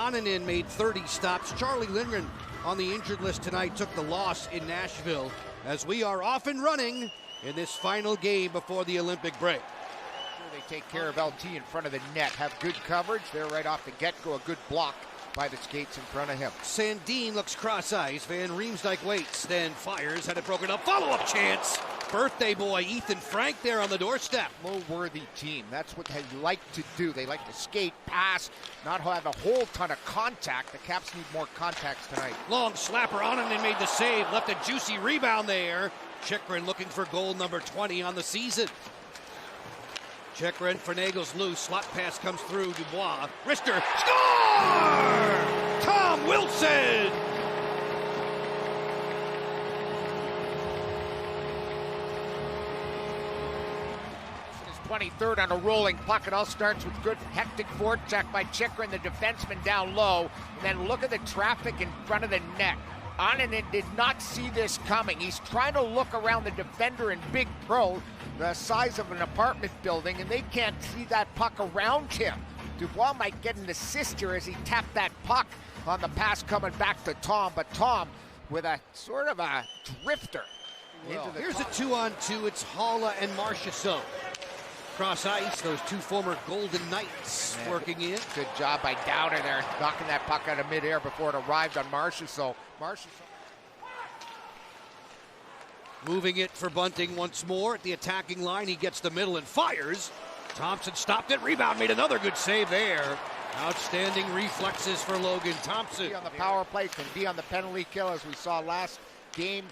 Annunen made 30 stops. Charlie Lindgren on the injured list tonight took the loss in Nashville, as we are off and running in this final game before the Olympic break. They take care of LT in front of the net, have good coverage. They're right off the get-go, a good block by the skates in front of him. Sandin looks cross-ice. Van Riemsdyk waits, then fires, had it broken up. Follow-up chance. Birthday boy Ethan Frank there on the doorstep. Low-worthy team. That's what they like to do. They like to skate, pass, not have a whole ton of contact. The Caps need more contacts tonight. Long slapper on and made the save. Left a juicy rebound there. Chychrun looking for goal number 20 on the season. Chychrun finagles loose. Slot pass comes through. Dubois. Wrister. Score! Tom Wilson! His 23rd on a rolling puck. It all starts with good hectic forecheck by Chychrun, the defenseman down low. And then look at the traffic in front of the net. Annunen did not see this coming. He's trying to look around the defender in big pro, the size of an apartment building, and they can't see that puck around him. Dubois might get an assist here as he tapped that puck on the pass coming back to Tom, but Tom with a sort of a drifter. Here's a 2-on-2. It's Haula and Marchessault. Cross ice, those two former Golden Knights working in. Good job by Downer there, knocking that puck out of midair before it arrived on Marchessault. Moving it for Bunting once more at the attacking line. He gets the middle and fires. Thompson stopped it. Rebound, made another good save there. Outstanding reflexes for Logan Thompson. Be on the power play, can be on the penalty kill, as we saw last game.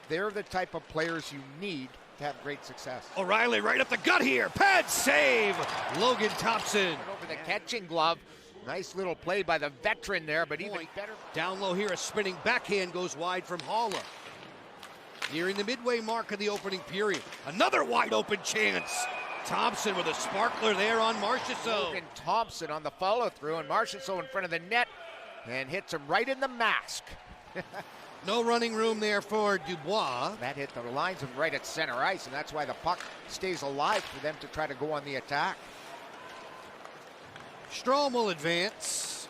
They're the type of players you need to have great success. O'Reilly right up the gut here. Pad save. Logan Thompson. Over the catching glove. Nice little play by the veteran there, but even better. Down low here, a spinning backhand goes wide from Haula. Nearing the midway mark of the opening period. Another wide open chance. Thompson with a sparkler there on Marchessault. Logan Thompson on the follow through, and Marchessault in front of the net and hits him right in the mask. No running room there for Dubois. That hit the lines and right at center ice, and that's why the puck stays alive for them to try to go on the attack. Strome will advance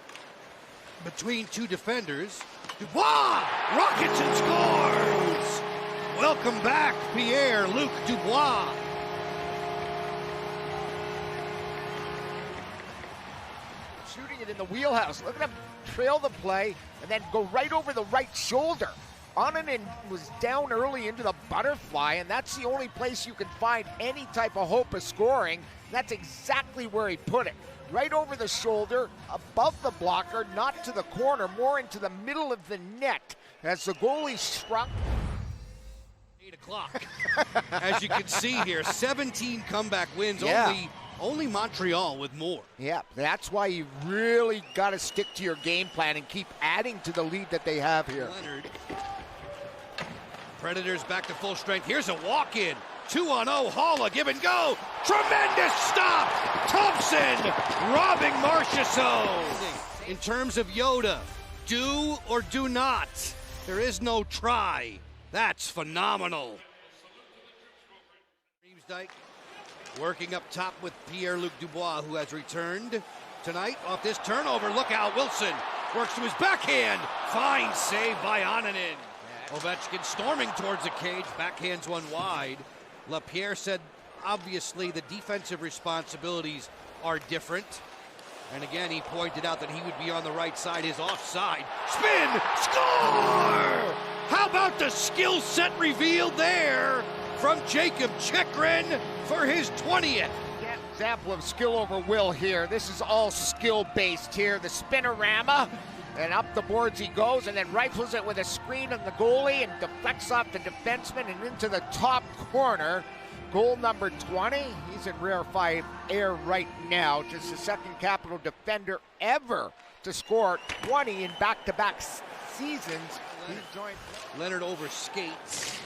between two defenders. Dubois rockets and scores! Welcome back, Pierre-Luc Dubois. Shooting it in the wheelhouse. Look at him trail the play and then go right over the right shoulder. Annunen was down early into the butterfly, and that's the only place you can find any type of hope of scoring. That's exactly where he put it. Right over the shoulder, above the blocker, not to the corner, more into the middle of the net as the goalie shrunk. 8 o'clock. As you can see here, 17 comeback wins, only Montreal with more. Yeah, that's why you really got to stick to your game plan and keep adding to the lead that they have here. Leonard. Predators back to full strength. Here's a walk-in. 2-on-0, Haula, give and go. Tremendous stop. Thompson robbing Marchessault. In terms of Yoda, do or do not. There is no try. That's phenomenal. Riemsdyk working up top with Pierre-Luc Dubois, who has returned tonight off this turnover. Look out, Wilson works to his backhand. Fine save by Annunen. Ovechkin storming towards the cage, backhands one wide. LaPierre said, obviously, the defensive responsibilities are different. And again, he pointed out that he would be on the right side, his offside. Spin, score! How about the skill set revealed there from Jakob Chychrun for his 20th? Example of skill over will here. This is all skill-based here. The spinorama, and up the boards he goes, and then rifles it with a screen on the goalie and deflects off the defenseman and into the top corner. Goal number 20. He's in rarefied air right now. Just the second Capital defender ever to score 20 in back-to-back seasons. Leonard over skates.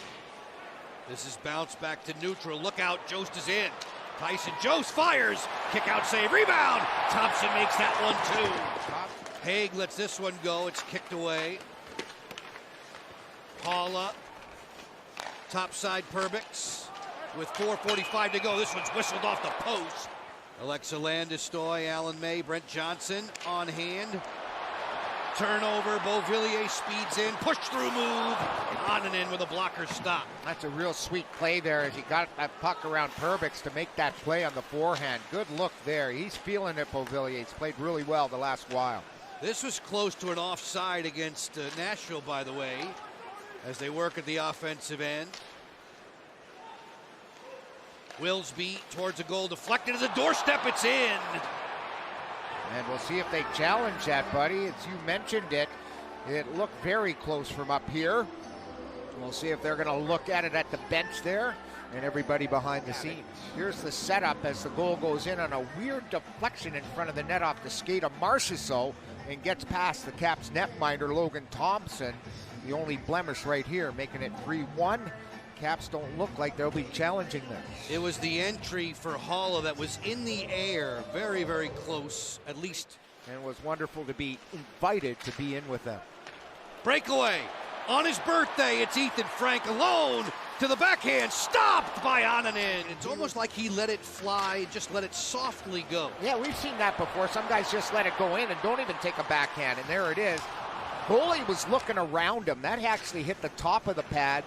This is bounced back to neutral. Look out, Jost is in. Tyson Jost fires. Kick out save, rebound. Thompson makes that one too. Haig lets this one go. It's kicked away. Haula. Topside Perbix with 4:45 to go. This one's whistled off the post. Alexa Landeskog, Alan May, Brent Johnson on hand. Turnover, Beauvillier speeds in, push-through move, on and in with a blocker stop. That's a real sweet play there as he got that puck around Perbix to make that play on the forehand. Good look there. He's feeling it, Beauvillier. He's played really well the last while. This was close to an offside against Nashville, by the way, as they work at the offensive end. Willsby towards a goal, deflected to the doorstep, it's in. And we'll see if they challenge that, buddy. As you mentioned it, it looked very close from up here. We'll see if they're going to look at it at the bench there and everybody behind the scenes. Here's the setup as the goal goes in on a weird deflection in front of the net off the skate of Marchessault and gets past the Caps netminder Logan Thompson. The only blemish right here, making it 3-1. Caps don't look like they'll be challenging them. It was the entry for Haula that was in the air, very, very close, at least. And it was wonderful to be invited to be in with them. Breakaway on his birthday. It's Ethan Frank alone to the backhand, stopped by Ananen. It's almost like he let it fly, just let it softly go. Yeah, we've seen that before. Some guys just let it go in and don't even take a backhand, and there it is. Goalie was looking around him. That actually hit the top of the pad.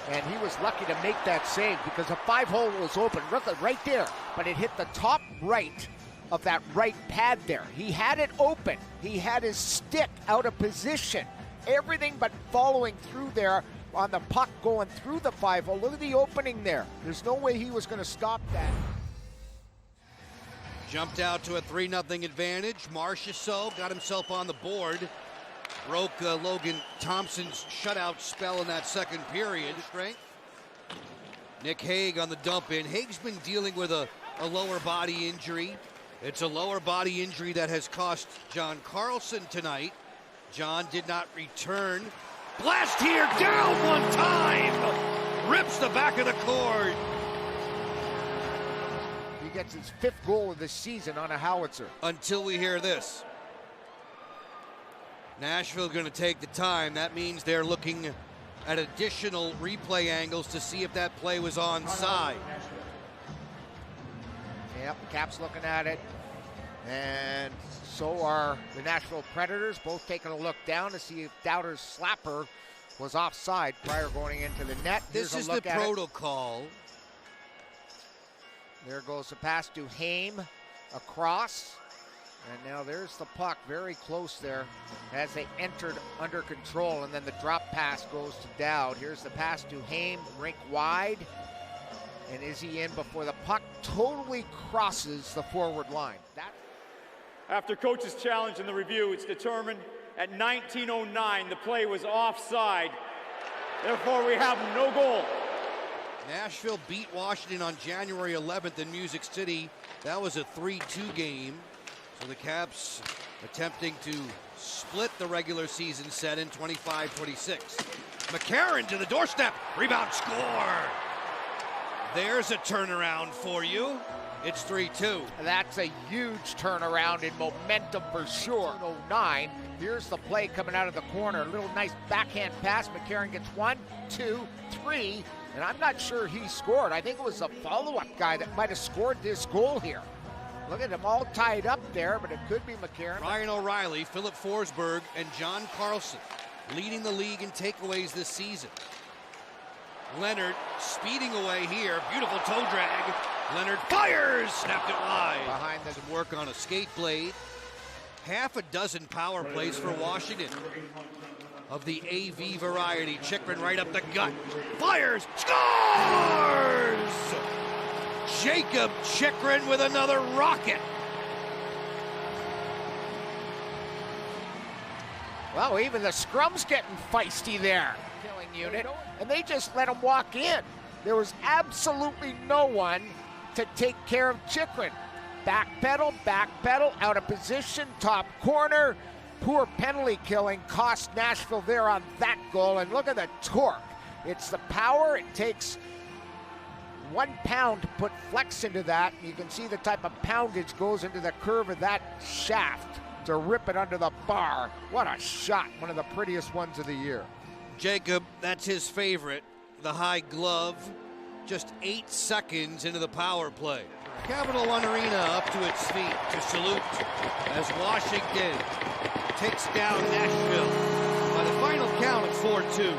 And he was lucky to make that save because the 5-hole was open right there, but it hit the top right of that right pad there. He had it open. He had his stick out of position. Everything but following through there on the puck going through the 5-hole. Look at the opening there. There's no way he was going to stop that. Jumped out to a 3-0 advantage. Marchessault got himself on the board. Broke Logan Thompson's shutout spell in that second period. Strength. Nick Hague on the dump in. Hague's been dealing with a lower body injury. It's a lower body injury that has cost John Carlson tonight. John did not return. Blast here, down one time. Rips the back of the cord. He gets his 5th goal of the season on a howitzer. Until we hear this. Nashville going to take the time. That means they're looking at additional replay angles to see if that play was onside. Yep, Caps looking at it. And so are the Nashville Predators, both taking a look down to see if Dowder's slapper was offside prior going into the net. This is the protocol. There goes the pass to Haim across. And now there's the puck very close there as they entered under control. And then the drop pass goes to Dowd. Here's the pass to Haim, rink wide. And is he in before the puck totally crosses the forward line? After coach's challenge in the review, it's determined at 19:09 the play was offside. Therefore, we have no goal. Nashville beat Washington on January 11th in Music City. That was a 3-2 game. So the Caps attempting to split the regular season set in 25-26. McCarron to the doorstep. Rebound, score. There's a turnaround for you. It's 3-2. That's a huge turnaround in momentum for sure. 09. Here's the play coming out of the corner. A little nice backhand pass. McCarron gets 1, 2, 3. And I'm not sure he scored. I think it was a follow-up guy that might have scored this goal here. Look at them all tied up there, but it could be McCarron. Ryan O'Reilly, Philip Forsberg, and John Carlson leading the league in takeaways this season. Leonard speeding away here. Beautiful toe drag. Leonard fires! Snapped it wide. Behind the work on a skate blade. Half a dozen power plays for Washington. Of the AV variety. Chychrun right up the gut. Fires! Scores! Jakob Chychrun with another rocket. Well, even the scrum's getting feisty there. Killing unit, and they just let him walk in. There was absolutely no one to take care of Chychrun. Backpedal, out of position, top corner. Poor penalty killing cost Nashville there on that goal, and look at the torque. It's the power. It takes 1 pound to put flex into that. You can see the type of poundage goes into the curve of that shaft to rip it under the bar. What a shot. One of the prettiest ones of the year. Jacob, that's his favorite. The high glove. Just 8 seconds into the power play. Capital One Arena up to its feet to salute as Washington takes down Nashville by the final count of 4-2.